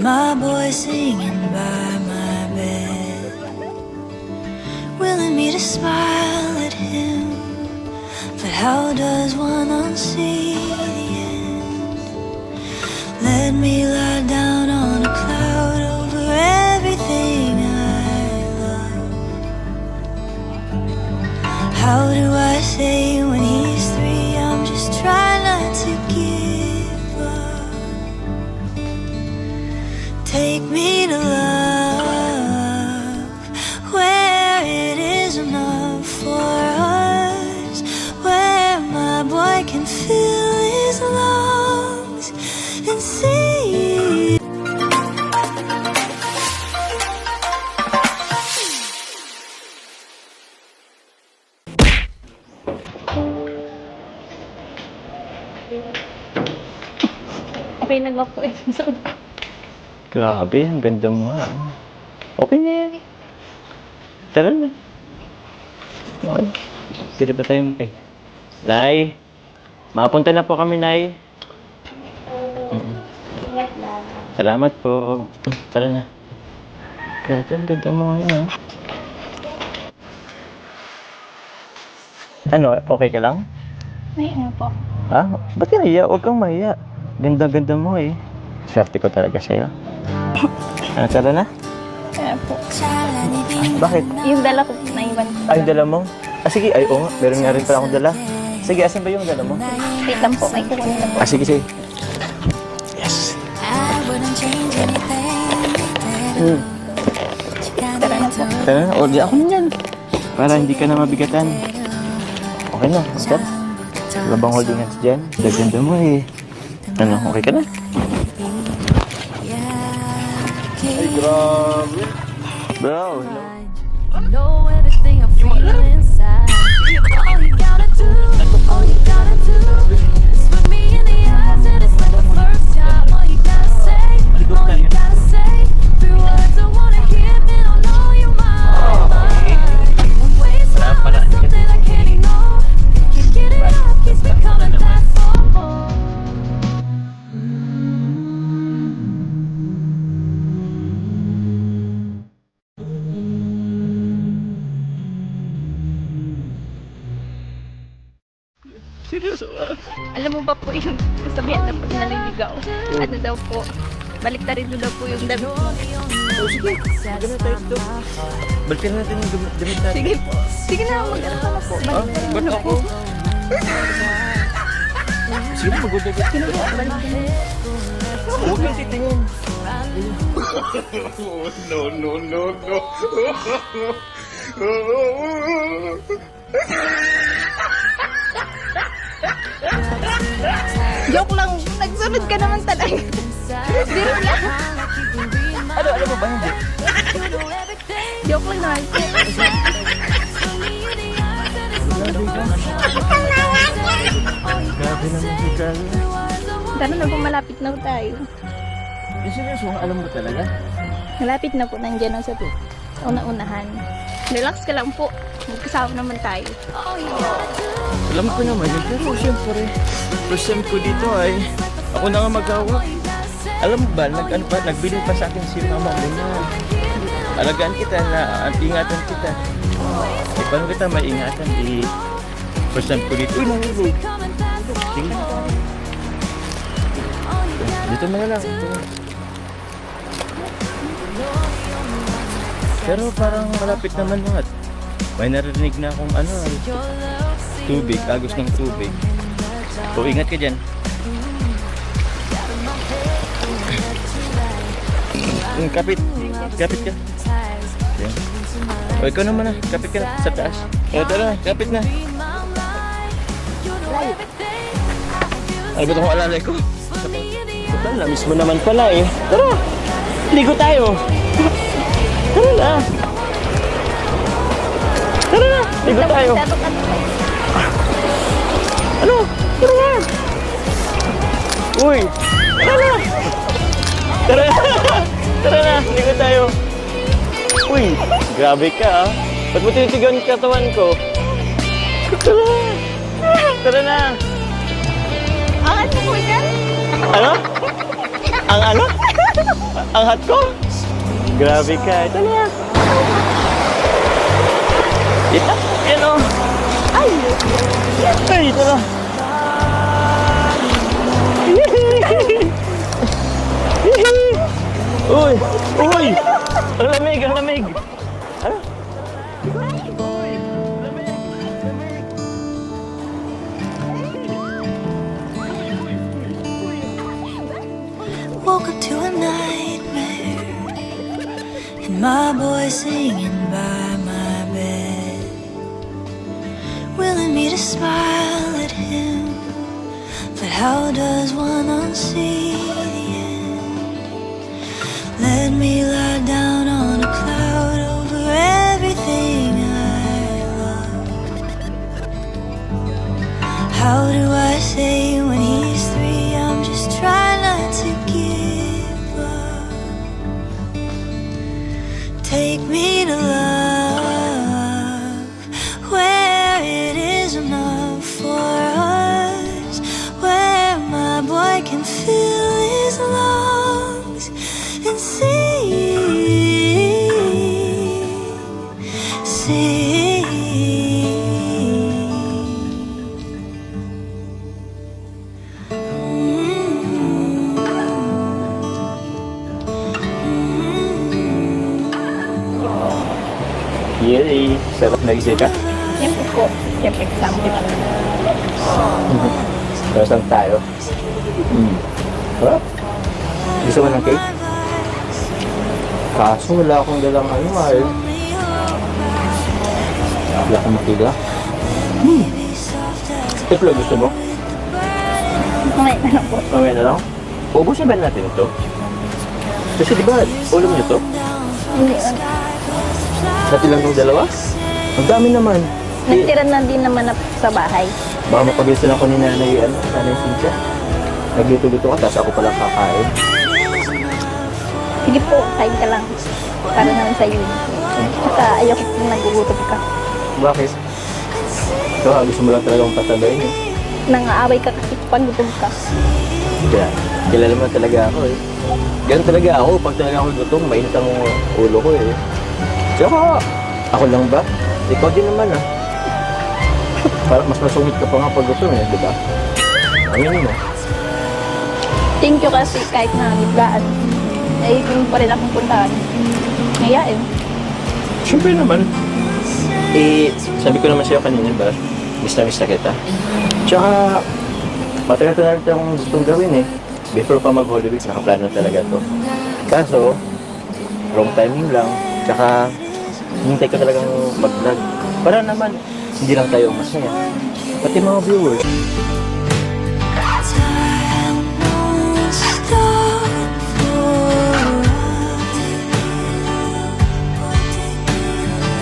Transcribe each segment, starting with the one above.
my boy singing by my bed, willing me to smile at him. But how does one unsee the end? Let me lie down on a cloud over everything I love. How do I say when he's 3, I'm just trying not to give up? Take me to love, where it is enough for us, where my boy can fill his lungs and see. Okay na nga po eh. Grabe, ang ganda mo nga. Okay na yan. Tara na. Okay. Pwede ba tayo? Nay! Mapunta na po kami, Nay. Salamat po. Tara na. Grabe, ang ganda mo ngayon. Ano, okay ka lang? May ano po. Ha? Ba't ka nahiya? Huwag kang mahiya. Ganda-ganda mo eh. Swerte ko talaga sa'yo. Tara na? Kaya po. Bakit? Yung dala ko naiwan. Ay, yung dala mo? Sige. Ay, oo nga. Meron nga rin pala akong dala. Sige, asan ba yung dala mo? Wait lang po. May kukunin lang po. Sige. Yes. Tara na po. Tara na. O, di ako na yan. Para hindi ka na mabigatan. Okay na. Stop. Wala bang holding hands dyan? Gaganda mo eh. Ano, okay ka na? Ay, grabe. Bro, hello. Know everything I feel inside. All you gotta do is look me in the eyes, and it's like the first time. All you gotta say, three words I wanna hear, and I'll know you're mine. I'm wasting on something I can't ignore. Can't get it off, keeps me coming back for more. Seryoso ba? Alam mo ba po yung kasabihan na pag naliligaw? Ano daw po? Baliktarin mo daw po yung damit. O, sige. Ganun tayo ito. Balikin natin yung damit natin. Sige po. Sige na, mag-alala na po. Baliktarin mo Ba't na ako? po. Sige, magbabagot. Baliktarin. Huwag kang titingin. Joke lang. Nagsunod ka naman talaga. Biro lang. Ano mo ba hindi? Joke lang naman. Grabe naman si Carl. Tara na po, malapit na po tayo. Seryoso, alam mo talaga? Malapit na po, nandiyan na sa una-unahan. Relax ka lang po. Magkasama naman tayo. Alam ko naman yun, pero siyempre, first time ko dito ay ako na nga mag-awak. Alam mo ba, nagbili pa sa akin si mama mo na alagaan kita, na ingatan kita. Paano kita maingatan? First time ko dito. Uy, nahulog. Sige. Dito na lang. Pero parang malapit naman mga. May narinig na akong tubig, agos ng tubig. O, ingat ka dyan. Kapit ka. Yan. O, ikaw naman na, kapit ka na, sa taas. O, tara, kapit na. Ano ba itong alalay ko? Total, na-miss mo naman pala eh. Tara, ligo tayo. Tara na. Tara na, ligo tayo. Ano? Tara na. Uy, tara na. Tara na. Tara na, ligo tayo. Uy, grabe ka ah. Ba't mo tinitigan yung katawan ko? Tara na. Tara na. Ang ano po yan? Ano? Ang ano? Ang hot ko? Grabe ka. Ito na. Yan o. Ay, ito na. Uy! Uy! Ang lamig! Ang lamig! Ano? Woke up to a nightmare, and my boy singing by my bed, willing me to smile at him. But how does one unsee the end? Let me lie down on a cloud over everything I love. How do I say when he's 3, I'm just trying not to give up? Take me to love, where it is enough for us, where my boy can fill his lungs and sing. Yay! Sarap na isip ka. Siyempre po. Siyempre kasama ko. Pero saan tayo? Harap. Gusto mo ng cake? Kaso wala akong dalang ano ay. Wala akong makila. Tiplo gusto mo? May ano po. Mamaya na lang. Ubusin ba natin ito? Kasi di ba ulam nyo to? Hindi. Dati lang itong dalawa? Ang dami naman. Nagtira na din naman sa bahay. Baka mapagisan ako ni Nanay, Nanay Cynthia. Nagluto-luto ka, tapos ako palang kakain. Sige po, kain ka lang. Para naman sa'yo. Tsaka ayoko kung nagugutom ka. Bakit? Ito ha, gusto mo lang talagang patabayin eh. Nangaaway ka kasi pag gutom ka. Kaya, kilala mo talaga ako eh. Ganun talaga ako, pag talaga ako gutom, mainit ang ulo ko eh. Tsaka, ako lang ba? Ikaw din naman ah. Parang mas masungit ka pa nga pag gutom eh, di ba? Aminin mo. Thank you kasi kahit na biglaan. Ay, hindi pa rin akong puntahan. Ngayain. Siyempre naman. Eh, sabi ko naman sa'yo kanina ba, miss na kita. Tsaka, matagal na rin akong gustong gawin eh. Before pa mag-Holy Week, nakaplano talaga to. Kaso, wrong timing lang. Tsaka, hintay ka talagang mag-vlog. Para naman, hindi lang tayo masaya. Pati mga viewers. Time won't stop for us.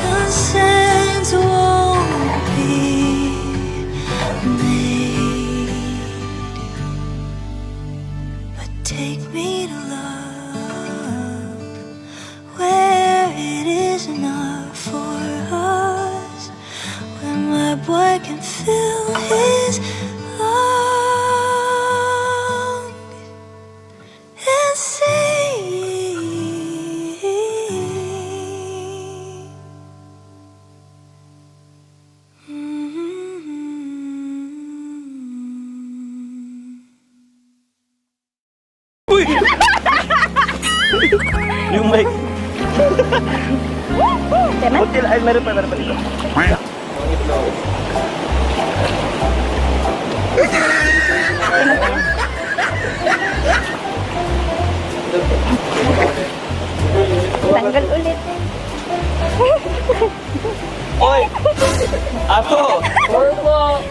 The sands won't be made. But take me to love, where it is enough for us, where my boy can fill his lungs and sing. Uy! Yung mic. Teman? Hotel, ay meron pa dito. Tanggal ulit. Oy! Ato!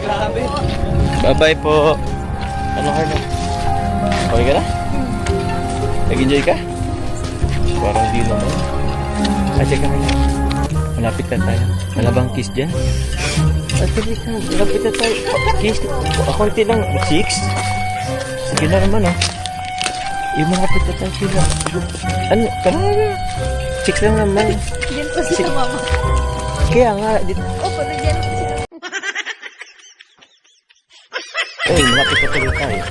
Grabe. Bye-bye po. Ano ka na? Okay ka na? Nag-enjoy ka? Parang di naman. Kasi ka na. Malapit na tayo. Wala bang kiss dyan? Malapit na tayo. Kiss. Konti lang. 6? Sige na naman oh. Yung malapit na tayo sila. Ano? Karami. 6 lang naman. Diyan po si mama. Kaya nga. Dito. Oh, pero diyan po si Malapit na tayo tayo.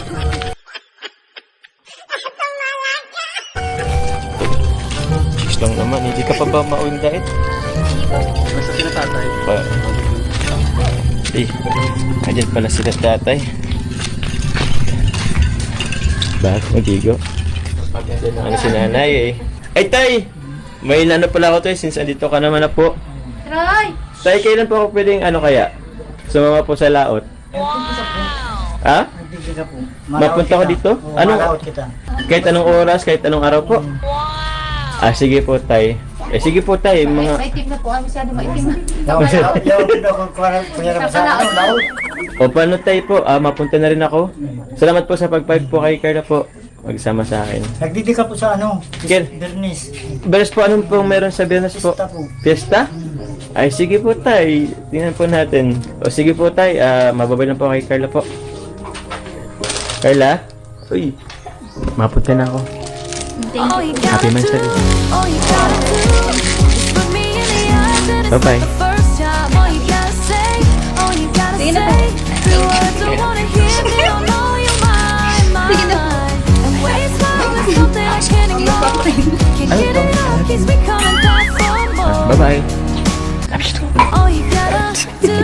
lang naman. Hindi ka pa ba mauwing diet? Basta sila tatay. Pa. Eh, andyan pala sila tatay. Bakit magigo? Ano si nanay eh? Ay tay! May ano pala ako tay, since andito ka naman na po. Roy! Tay, kailan po ako pwedeng ano kaya? Sumama po sa laot. Ha? Hindi ka po. Mapunta ko dito? Anong, Malaot kita. kahit anong oras, kahit anong araw po? Ah, sige po tay. Eh sige po tay, mga... Maitim na po. Ay, masyado maitim na. Laot din ako kuya naman sa ano, laot. O paano tay po? Ah, mapunta na rin ako. Salamat po sa pagpag po kay Carla po. Magsama sa akin. Nagdidi ka po sa ano? Again. Bernis. Beres po, anong pong meron sa Biyernes po? Pista po. Fiesta? Ay, sige po tay. Tingnan po natin. O sige po tay, mababay lang po kay Carla po. Carla? Uy, mapunta na ako. All you Happy gotta Monthsary. do, all you gotta do is look me in the eyes and it's Bye-bye. not the first time. All you gotta say, all you gotta Sige na po. say, the words I wanna hear, they don't know you're mine, Sige na po. mine. And when you smile, it's something I can't ignore. Can't get enough, keeps me coming back for more. Bye-bye. All you gotta do